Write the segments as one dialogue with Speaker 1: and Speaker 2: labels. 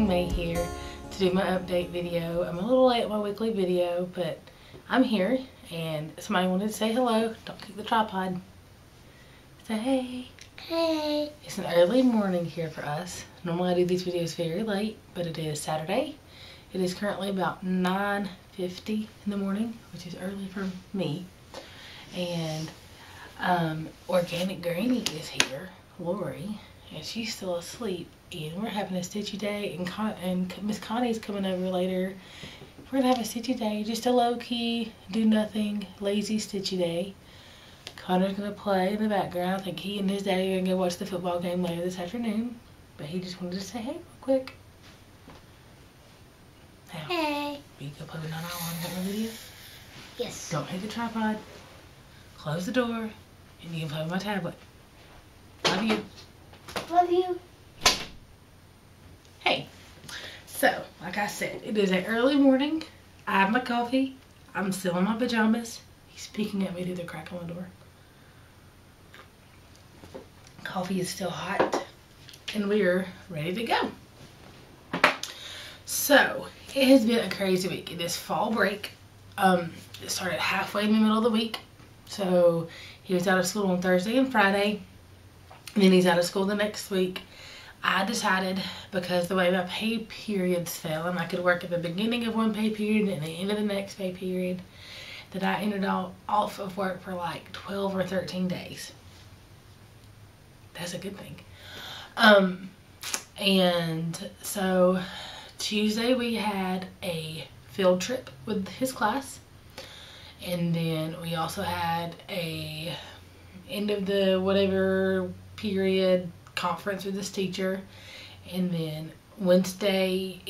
Speaker 1: May here to do my update video. I'm a little late on my weekly video, but I'm here and somebody wanted to say hello. Don't kick the tripod. Say hey.
Speaker 2: Hey.
Speaker 1: It's an early morning here for us. Normally I do these videos very late, but it is Saturday. It is currently about 9:50 in the morning, which is early for me. And Organic Granny is here, Lori, and she's still asleep. And we're having a stitchy day, and Miss Connie's coming over later. We're gonna have a stitchy day, just a low-key, do nothing, lazy stitchy day. Connor's gonna play in the background. I think he and his daddy are gonna go watch the football game later this afternoon. But he just wanted to say hey real quick. Now,
Speaker 2: Hey.
Speaker 1: will you go play with Nana while I'm doing the video?
Speaker 2: Yes.
Speaker 1: Don't hit the tripod. Close the door, and you can play with my tablet. Love you.
Speaker 2: Love you.
Speaker 1: Hey, so like I said, it is an early morning. I have my coffee. I'm still in my pajamas. He's peeking at me through the crack on the door. Coffee is still hot, and we are ready to go. So it has been a crazy week. It is fall break. It started halfway in the middle of the week. So he was out of school on Thursday and Friday, and then he's out of school the next week. I decided, because the way my pay periods fell, and I could work at the beginning of one pay period and the end of the next pay period, that I ended off of work for like 12 or 13 days. That's a good thing. And so Tuesday we had a field trip with his class. And then we also had a end of the whatever period conference with this teacher. And then Wednesday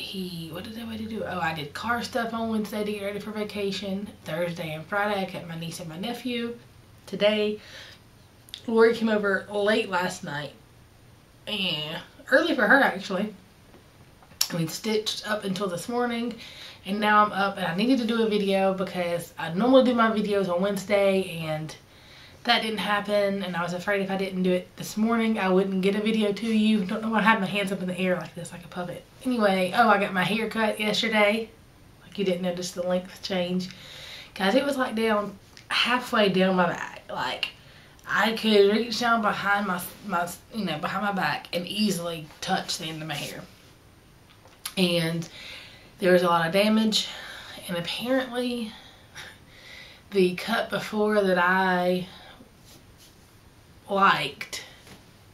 Speaker 1: what did I do? Oh, I did car stuff on Wednesday to get ready for vacation. Thursday and Friday I kept my niece and my nephew. Today Lori came over late last night, and early for her actually. We stitched up until this morning, and now I'm up, and I needed to do a video because I normally do my videos on Wednesday, and that didn't happen, and I was afraid if I didn't do it this morning I wouldn't get a video to you. Don't know why I had my hands up in the air like this, like a puppet. Anyway, oh, I got my hair cut yesterday. Like you didn't notice the length change. Guys, it was like down halfway down my back. Like I could reach down behind my behind my back and easily touch the end of my hair. And there was a lot of damage, and apparently the cut before that I liked,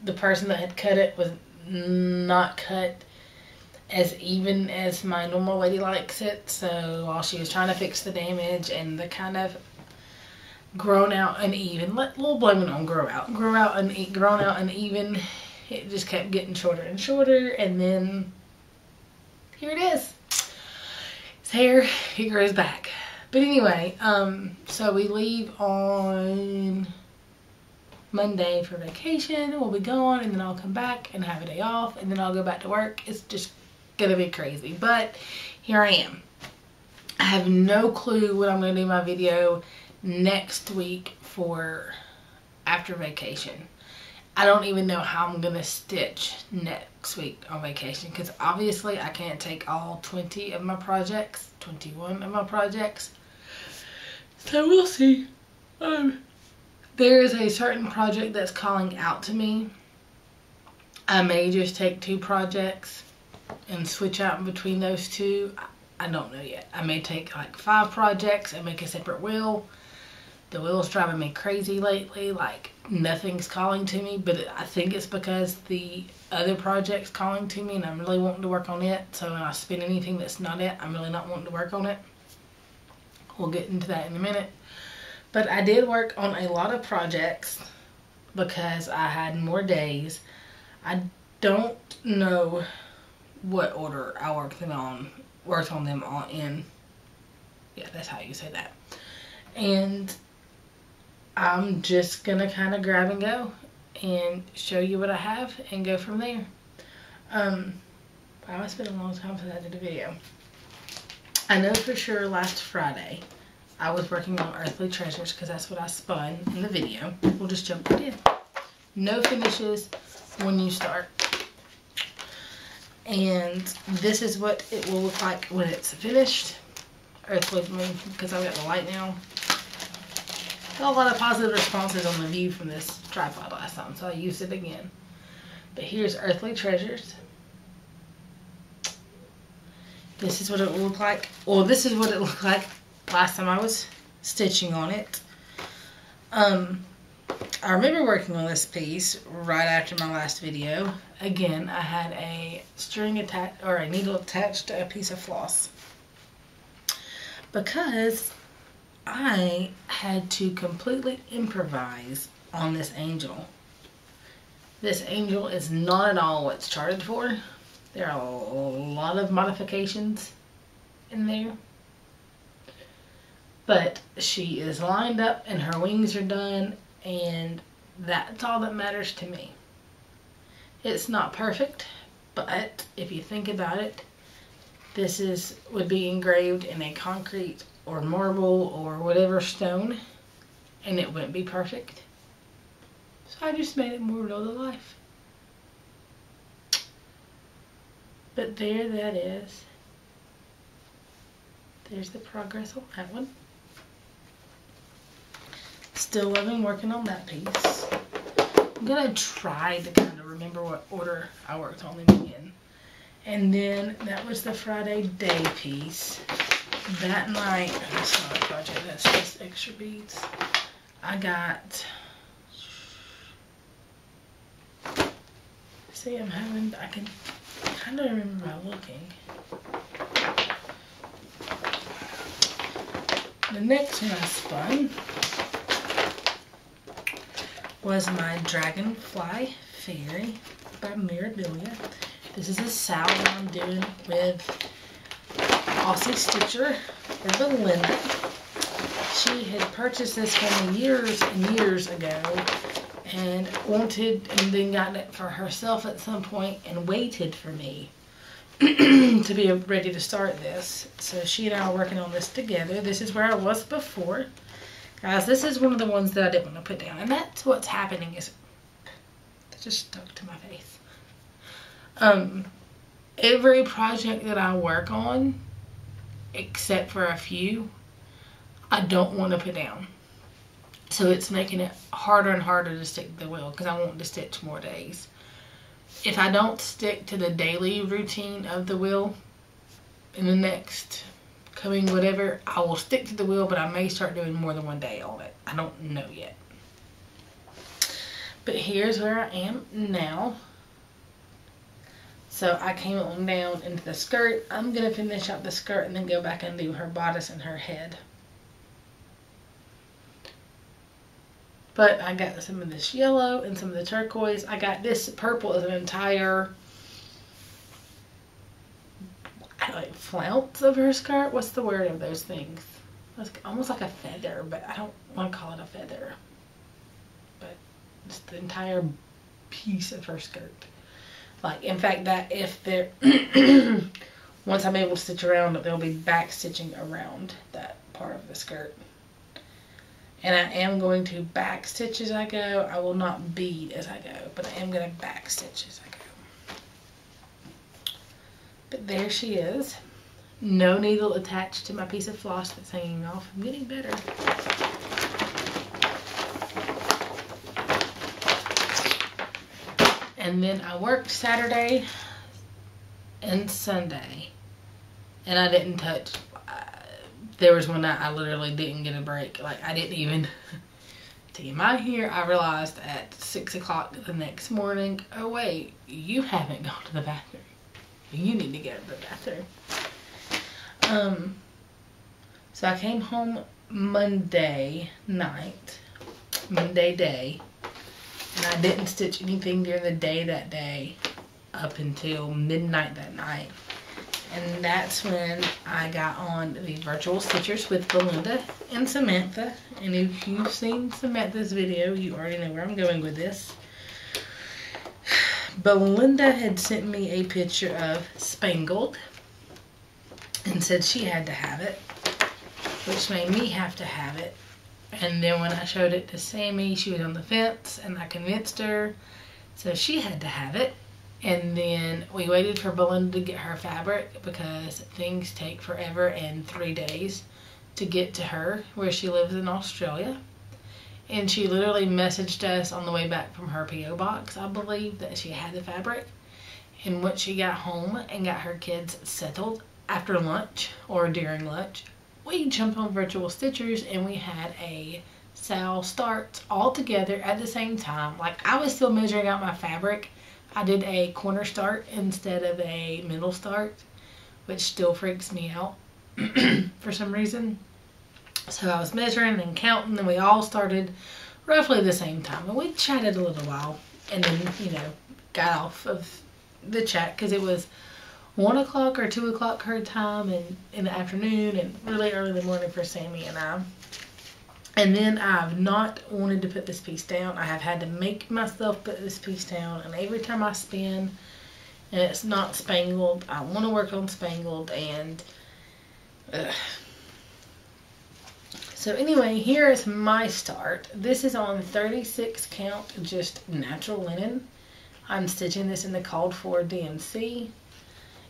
Speaker 1: the person that had cut it was not cut as even as my normal lady likes it. So while she was trying to fix the damage and the kind of grown out uneven, we'll blame it on grown out uneven, it just kept getting shorter and shorter, and then here it is. His hair, it grows back. But anyway, so we leave on Monday for vacation. We'll be gone, and then I'll come back and have a day off, and then I'll go back to work. It's just gonna be crazy, but here I am. I have no clue when I'm gonna do my video next week for after vacation. I don't even know how I'm gonna stitch next week on vacation, because obviously I can't take all 20 of my projects, 21 of my projects. So we'll see. There is a certain project that's calling out to me. I may just take 2 projects and switch out between those 2. I don't know yet. I may take like 5 projects and make a separate wheel. The wheel's driving me crazy lately, like nothing's calling to me, but I think it's because the other project's calling to me and I'm really wanting to work on it. So when I spin anything that's not it, I'm really not wanting to work on it. We'll get into that in a minute. But I did work on a lot of projects because I had more days. I don't know what order I worked on them all in. Yeah, that's how you say that. And I'm just gonna kind of grab and go and show you what I have and go from there. Wow, it's been a long time since I did a video. I know for sure last Friday I was working on Earthly Treasures because that's what I spun in the video. We'll just jump right in. No finishes when you start. And this is what it will look like when it's finished. Or it's with me, because I've got the light now. Got a lot of positive responses on the view from this tripod last time, so I used it again. But here's Earthly Treasures. This is what it will look like. Well, this is what it looked like last time I was stitching on it. I remember working on this piece right after my last video. Again, I had a string attached, or a needle attached to a piece of floss, because I had to completely improvise on this angel. This angel is not at all what's charted for. There are a lot of modifications in there. But she is lined up and her wings are done, and that's all that matters to me. It's not perfect, but if you think about it, this would be engraved in a concrete or marble or whatever stone, and it wouldn't be perfect. So I just made it more real to life. But there that is. There's the progress on that one. Still loving working on that piece. I'm gonna try to kind of remember what order I worked on them in. And then that was the Friday day piece. That night, that's not a project, that's just extra beads. I got, see, I can kind of remember by looking. The next one I spun was my Dragonfly Fairy by Mirabilia. This is a salve I'm doing with Aussie Stitcher for Belinda. She had purchased this from me years and years ago and wanted, and then got it for herself at some point and waited for me to be ready to start this. So she and I are working on this together. This is where I was before. Guys, this is one of the ones that I didn't want to put down. And that's what's happening, is it just stuck to my face. Every project that I work on, except for a few, I don't want to put down. So it's making it harder and harder to stick to the wheel, because I want to stitch more days. If I don't stick to the daily routine of the wheel in the next coming whatever, I will stick to the wheel, but I may start doing more than one day on it. I don't know yet. But here's where I am now. So I came on down into the skirt. I'm going to finish up the skirt and then go back and do her bodice and her head. But I got some of this yellow and some of the turquoise. I got this purple as an entire like flounce of her skirt. What's the word of those things? It's almost like a feather, but I don't want to call it a feather. But it's the entire piece of her skirt. Like, in fact, that if they're once I'm able to stitch around it, there'll be back stitching around that part of the skirt. And I am going to back stitch as I go. I will not bead as I go, but I am going to back stitch as I go. But there she is. No needle attached to my piece of floss that's hanging off. I'm getting better. And then I worked Saturday and Sunday, and I didn't touch. There was one night I literally didn't get a break. Like, I didn't even, TMI here, I realized at 6 o'clock the next morning, oh wait, you haven't gone to the bathroom. You need to go to the bathroom. So I came home Monday night, Monday day, and I didn't stitch anything during the day that day up until midnight that night. And that's when I got on the virtual stitchers with Belinda and Samantha. And if you've seen Samantha's video, you already know where I'm going with this. Belinda had sent me a picture of Spangled and said she had to have it, which made me have to have it. And then when I showed it to Sammy, she was on the fence, and I convinced her, so she had to have it. And then we waited for Belinda to get her fabric because things take forever and 3 days to get to her where she lives in Australia. And she literally messaged us on the way back from her P.O. box, I believe, that she had the fabric. And once she got home and got her kids settled after lunch or during lunch, we jumped on Virtual Stitchers and we had a sale start all together at the same time. Like, I was still measuring out my fabric. I did a corner start instead of a middle start, which still freaks me out for some reason. So I was measuring and counting, and we all started roughly the same time. And we chatted a little while, and then, you know, got off of the chat because it was 1 o'clock or 2 o'clock her time and in the afternoon and really early in the morning for Sammy and I. And then I've not wanted to put this piece down. I have had to make myself put this piece down, and every time I spin and it's not spangled, I want to work on spangled, and so anyway, here is my start. This is on 36 count, just natural linen. I'm stitching this in the called for DMC.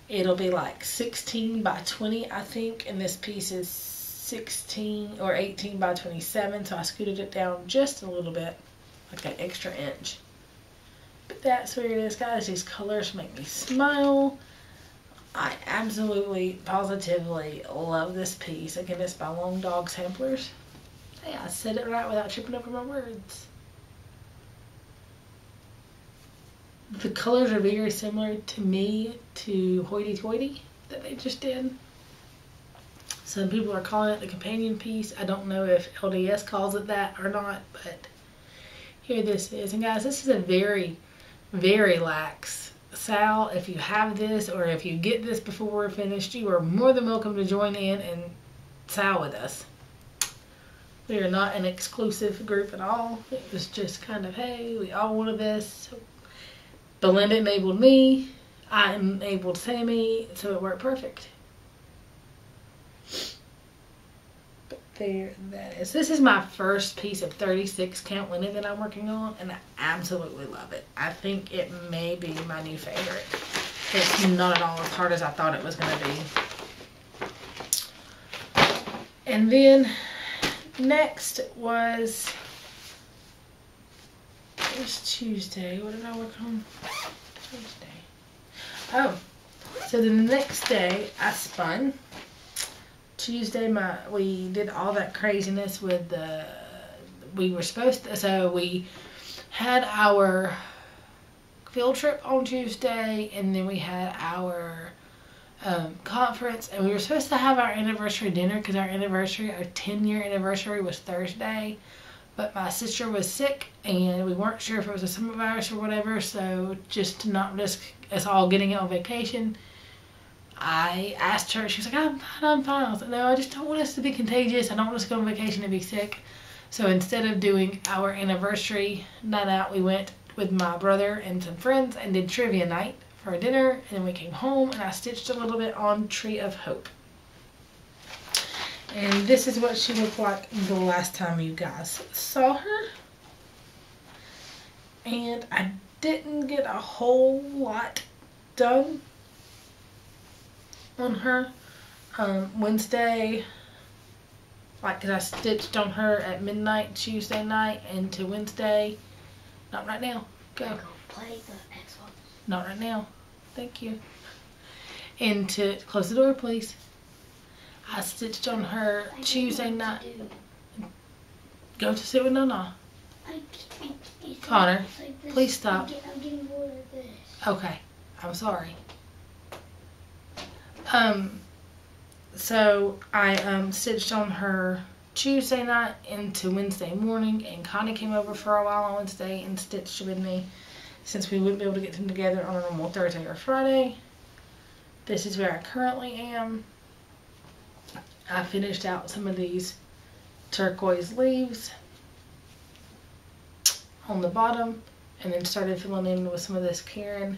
Speaker 1: It'll be like 16 by 20, I think, and this piece is 16 or 18 by 27, so I scooted it down just a little bit, like an extra inch. But that's where it is, guys. These colors make me smile. I absolutely, positively love this piece. Again, it's by Long Dog Samplers. Hey, I said it right without tripping over my words. The colors are very similar to me to Hoity Toity that they just did. Some people are calling it the companion piece. I don't know if LDS calls it that or not, but here this is. And guys, this is a very, very lax sal. If you have this or if you get this before we're finished, you are more than welcome to join in and sal with us. We are not an exclusive group at all. It was just kind of, hey, we all wanted this. Belinda enabled me. I enabled Sammy, so it worked perfect. But there that is. This is my first piece of 36 count linen that I'm working on, and I absolutely love it. I think it may be my new favorite. It's not at all as hard as I thought it was going to be. And then next was Tuesday. What did I work on? Tuesday. Oh, so the next day I spun. Tuesday we did all that craziness with the, we were supposed to, so we had our field trip on Tuesday, and then we had our conference, and we were supposed to have our anniversary dinner because our 10-year anniversary was Thursday, but my sister was sick and we weren't sure if it was a summer virus or whatever, so just to not risk us all getting it on vacation, I asked her. She was like, I'm fine. I was like, no, I just don't want us to be contagious. I don't want us to go on vacation and be sick. So instead of doing our anniversary night out, we went with my brother and some friends and did trivia night for dinner, and then we came home and I stitched a little bit on Tree of Hope. And this is what she looked like the last time you guys saw her. And I didn't get a whole lot done on her. Wednesday, like, cause I stitched on her at midnight Tuesday night into Wednesday. Not right now. Go.
Speaker 2: Play the Xbox.
Speaker 1: Not right now. Thank you. And to close the door, please. I stitched on her Tuesday night. Go to sit with Nana. Connor, please stop.
Speaker 2: I'm getting bored of this.
Speaker 1: Okay, I'm sorry. So I stitched on her Tuesday night into Wednesday morning, and Connie came over for a while on Wednesday and stitched with me since we wouldn't be able to get them together on a normal Thursday or Friday. This is where I currently am. I finished out some of these turquoise leaves on the bottom, and then started filling in with some of this Karen.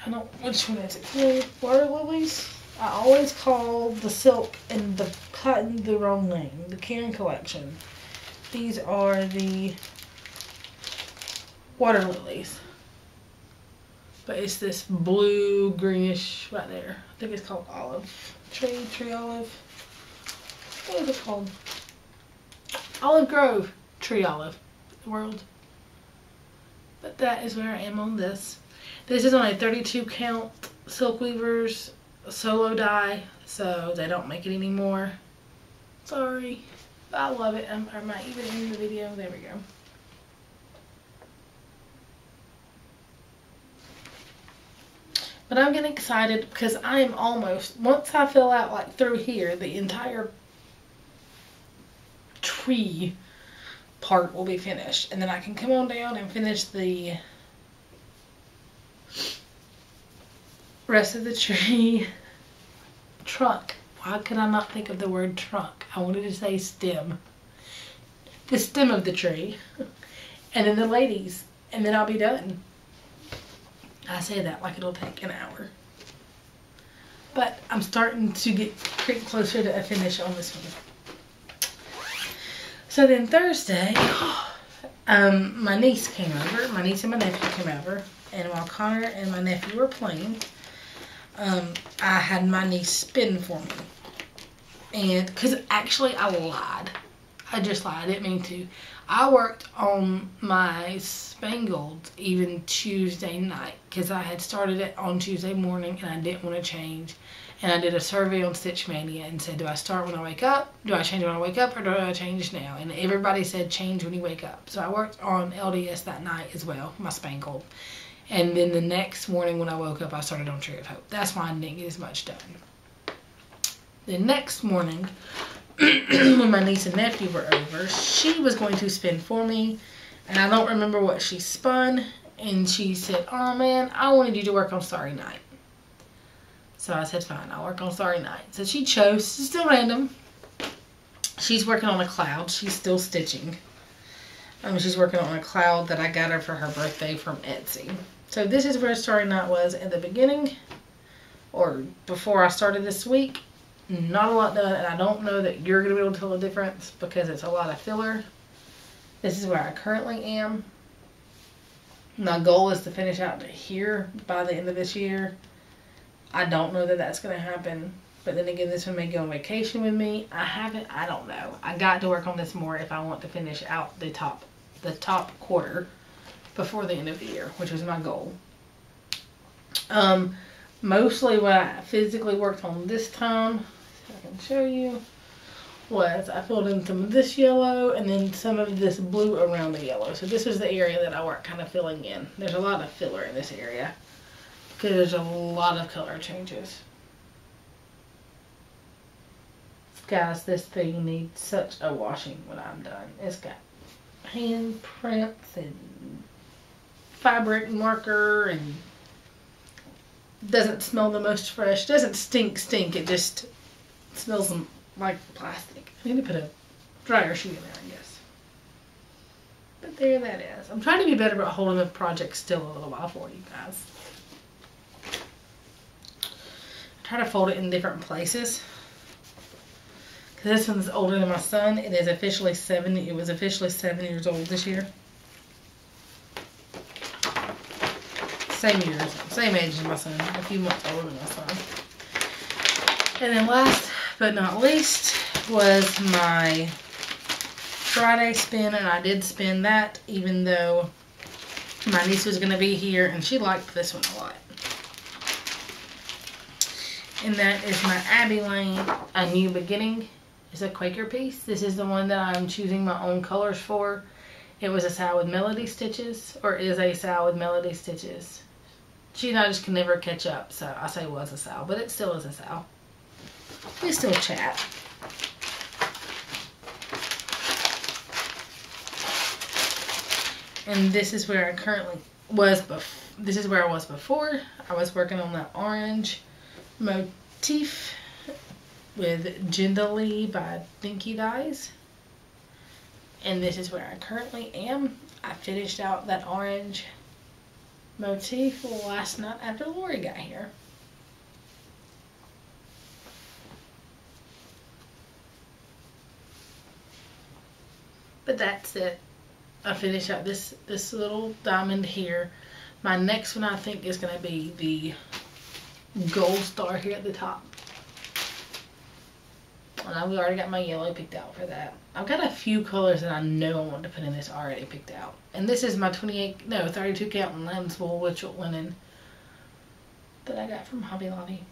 Speaker 1: I don't, which one is it? Water lilies? I always call the silk and the cotton the wrong name. The Karen collection. These are the water lilies. But it's this blue greenish right there. I think it's called olive. Tree olive. What is it called? Olive Grove. Tree olive. World. But that is where I am on this. This is on a 32 count Silk Weavers solo die, so they don't make it anymore. Sorry. But I love it. I might even end the video. There we go. But I'm getting excited because I am almost, once I fill out like through here, the entire tree part will be finished. And then I can come on down and finish the rest of the tree trunk. Why could I not think of the word trunk? I wanted to say stem. The stem of the tree. And then the ladies. And then I'll be done. I say that like it'll take an hour. But I'm starting to get pretty closer to a finish on this one. So then Thursday, my niece came over. My niece and my nephew came over. And while Connor and my nephew were playing, I had my niece spin for me. And, because actually I lied. I just lied. I didn't mean to. I worked on my spangled even Tuesday night. Because I had started it on Tuesday morning and I didn't want to change. And I did a survey on Stitch Mania and said, do I start when I wake up? Do I change when I wake up? Or do I change now? And everybody said change when you wake up. So I worked on LDS that night as well, my spangled. And then the next morning when I woke up, I started on Tree of Hope. That's why I didn't get as much done. The next morning, when my niece and nephew were over, she was going to spin for me. And I don't remember what she spun. And she said, oh man, I wanted you to work on Starry Night. So I said, fine, I'll work on Starry Night. So she chose, it's still random. She's working on a cloud. She's still stitching. She's working on a cloud that I got her for her birthday from Etsy. So this is where Starry Night was at the beginning, or before I started this week. Not a lot done, and I don't know that you're going to be able to tell the difference because it's a lot of filler. This is where I currently am. My goal is to finish out to here by the end of this year. I don't know that that's going to happen. But then again, this one may go on vacation with me. I don't know. I got to work on this more if I want to finish out the top quarter before the end of the year, which was my goal. Mostly what I physically worked on this time, if I can show you, was I filled in some of this yellow and then some of this blue around the yellow. So this is the area that I work kind of filling in. There's a lot of filler in this area because there's a lot of color changes. Guys, this thing needs such a washing when I'm done. It's got handprints and fabric marker and doesn't smell the most fresh. Doesn't stink. It just smells like plastic. I need to put a dryer sheet in there, I guess. But there that is. I'm trying to be better about holding the project still a little while for you guys. I try to fold it in different places. This one's older than my son. It is officially 7. It was officially 7 years old this year. Same age as my son. A few months older than my son. And then last but not least was my Friday spin, and I did spin that even though my niece was going to be here, and she liked this one a lot. And that is my Abbey Lane, A New Beginning. It's a Quaker piece. This is the one that I'm choosing my own colors for. It was a sow with melody stitches, or is a sow with melody stitches. She and I just can never catch up, so I say was a sow, but it still is a sow. We still chat. And this is where I currently was. This is where I was before. I was working on that orange motif with Gindalee by Dinky Dyes. And this is where I currently am. I finished out that orange motif last night after Lori got here. But that's it. I finished out this little diamond here. My next one I think is going to be the gold star here at the top. And I've already got my yellow picked out for that. I've got a few colors that I know I want to put in this already picked out. And this is my 32 count lamb's wool Witchell linen that I got from Hobby Lobby.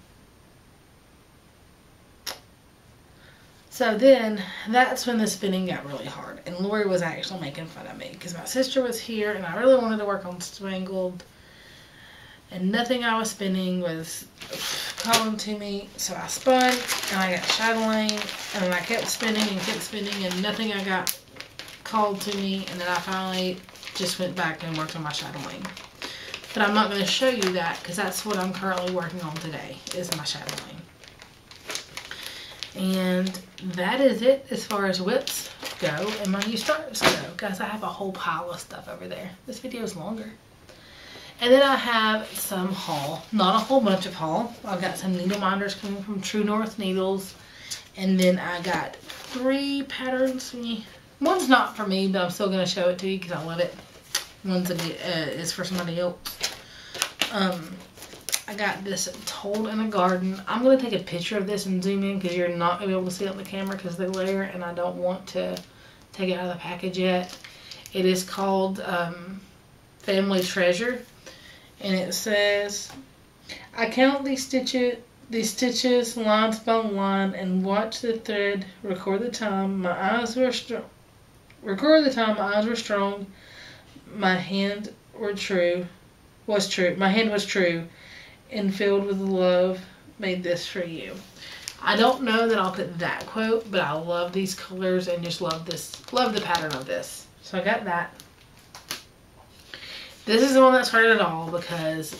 Speaker 1: So then, that's when the spinning got really hard. And Lori was actually making fun of me because my sister was here and I really wanted to work on Spangled. And nothing I was spinning was calling to me. So I spun and I got chatelaine and then I kept spinning and nothing I got called to me. And then I finally just went back and worked on my chatelaine. But I'm not going to show you that because that's what I'm currently working on today, is my chatelaine. And that is it as far as whips go and my new starters go. Guys, I have a whole pile of stuff over there. This video is longer. And then I have some haul. Not a whole bunch of haul. I've got some needle minders coming from True North Needles. And then I got 3 patterns. One's not for me, but I'm still going to show it to you because I love it. One's is for somebody else. I got this Told in a Garden. I'm going to take a picture of this and zoom in because you're not going to be able to see it on the camera because of the glare, and I don't want to take it out of the package yet. It is called Family Treasure, and it says, I count these stitches line by line and watch the thread record the time. My eyes were strong. My hand was true. And filled with love, made this for you. I don't know that I'll put that quote, but I love these colors and just love the pattern of this. So I got that. This is the one that started it all because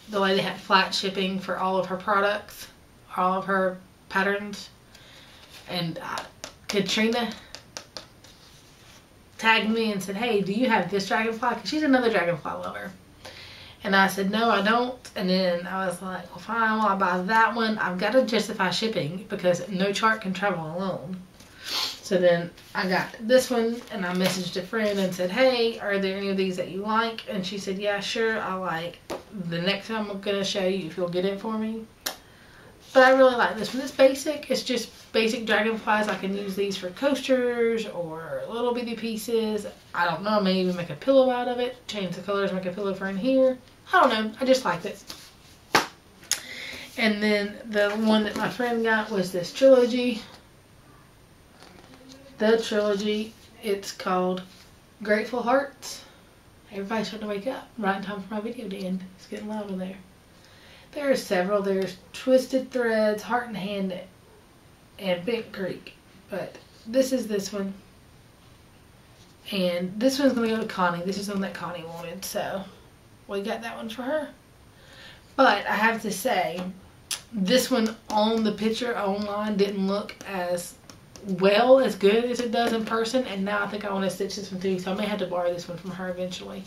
Speaker 1: the lady had flat shipping for all of her products, all of her patterns, and Katrina tagged me and said, hey, do you have this dragonfly? Because she's another dragonfly lover. And I said, no, I don't. And then I was like, well, fine, well, I buy that one. I've got to justify shipping because no chart can travel alone. So then I got this one and I messaged a friend and said, hey, are there any of these that you like? And she said, yeah, sure, I like. The next time I'm going to show you if you'll get it for me. But I really like this one. It's basic. It's just basic dragonflies. I can use these for coasters or little bitty pieces. I don't know. I may even make a pillow out of it. Change the colors, make a pillow for in here. I don't know. I just liked it. And then the one that my friend got was this trilogy. The trilogy. It's called Grateful Hearts. Everybody's starting to wake up. Right in time for my video to end. It's getting loud in there. There are several. There's Twisted Threads, Heart and Hand, and Big Creek. But this is this one. And this one's going to go to Connie. This is the one that Connie wanted. So we got that one for her. But I have to say, this one on the picture online didn't look as well, as good as it does in person. And now I think I want to stitch this one too. So I may have to borrow this one from her eventually.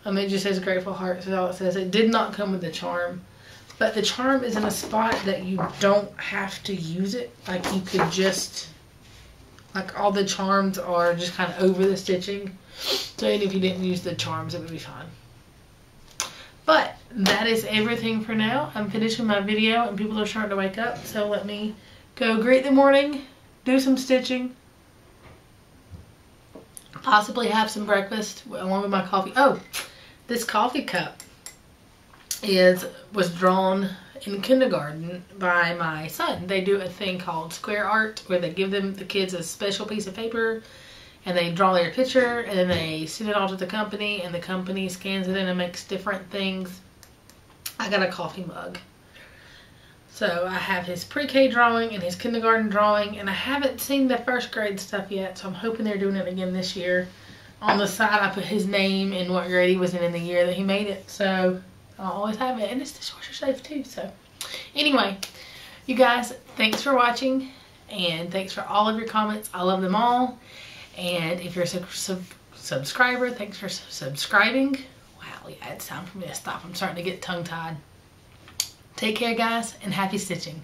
Speaker 1: It just says Grateful Hearts. That's all it says. It did not come with the charm. But the charm is in a spot that you don't have to use it. Like you could just, like all the charms are just kind of over the stitching. So even if you didn't use the charms, it would be fine. But that is everything for now. I'm finishing my video and people are starting to wake up. So let me go greet the morning, do some stitching, possibly have some breakfast along with my coffee. Oh, this coffee cup was drawn in kindergarten by my son. They do a thing called square art where they give the kids a special piece of paper and they draw their picture and then they send it all to the company and the company scans it in and makes different things. I got a coffee mug. So I have his pre-K drawing and his kindergarten drawing, and I haven't seen the first grade stuff yet, so I'm hoping they're doing it again this year. On the side I put his name and what grade he was in the year that he made it. So I'll always have it, and it's dishwasher safe too. So anyway, you guys, thanks for watching and thanks for all of your comments. I love them all. And if you're a subscriber, thanks for subscribing. Wow, yeah, it's time for me to stop. I'm starting to get tongue-tied. Take care, guys, and happy stitching.